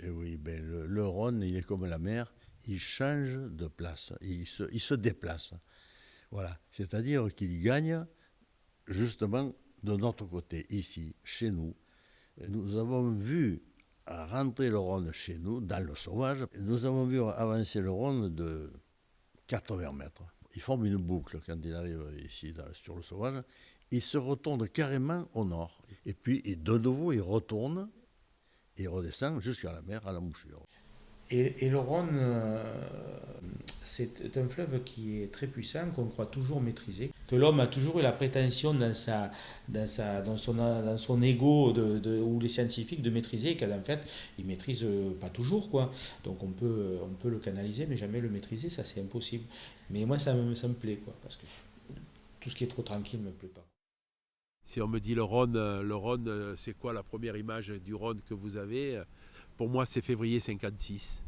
Et oui, ben le Rhône, il est comme la mer, il change de place, il se déplace. Voilà, c'est-à-dire qu'il gagne justement de notre côté, ici, chez nous. Nous avons vu rentrer le Rhône chez nous, dans le sauvage. Nous avons vu avancer le Rhône de 80 mètres. Il forme une boucle quand il arrive ici sur le sauvage. Il se retourne carrément au nord. Et puis, de nouveau, il retourne et il redescend jusqu'à la mer, à la mouchure. Et le Rhône, c'est un fleuve qui est très puissant, qu'on croit toujours maîtriser, que l'homme a toujours eu la prétention dans son ego ou les scientifiques de maîtriser, et qu'en fait, il maîtrise pas toujours, quoi. Donc on peut le canaliser, mais jamais le maîtriser, ça c'est impossible. Mais moi ça me plaît, quoi, parce que tout ce qui est trop tranquille me plaît pas. Si on me dit le Rhône, c'est quoi la première image du Rhône que vous avez? Pour moi, c'est février 56.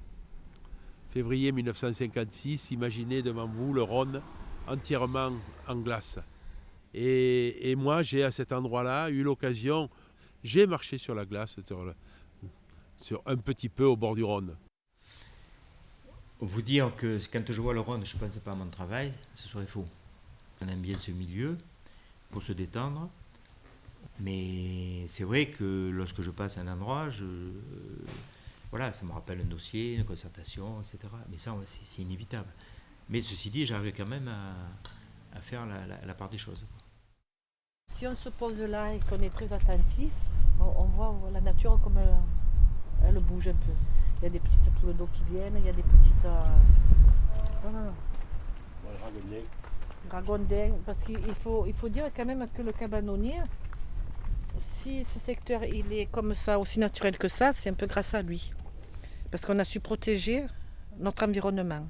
Février 1956, imaginez devant vous le Rhône entièrement en glace. Et moi, j'ai à cet endroit-là eu l'occasion, j'ai marché sur la glace, sur un petit peu au bord du Rhône. Vous dire que quand je vois le Rhône, je ne pense pas à mon travail, ce serait faux. On aime bien ce milieu pour se détendre. Mais c'est vrai que lorsque je passe à un endroit, voilà, ça me rappelle un dossier, une concertation, etc. Mais ça, c'est inévitable. Mais ceci dit, j'arrive quand même à faire la part des choses. Si on se pose là et qu'on est très attentif, on voit la nature comme elle bouge un peu. Il y a des petites toules d'eau qui viennent, il y a des petites... Ragondins, parce qu'il faut dire quand même que le cabanonnier, si ce secteur il est comme ça, aussi naturel que ça, c'est un peu grâce à lui. Parce qu'on a su protéger notre environnement.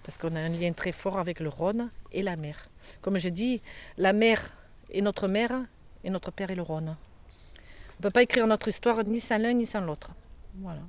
Parce qu'on a un lien très fort avec le Rhône et la mer. Comme je dis, la mer est notre mère et notre père est le Rhône. On ne peut pas écrire notre histoire ni sans l'un ni sans l'autre. Voilà.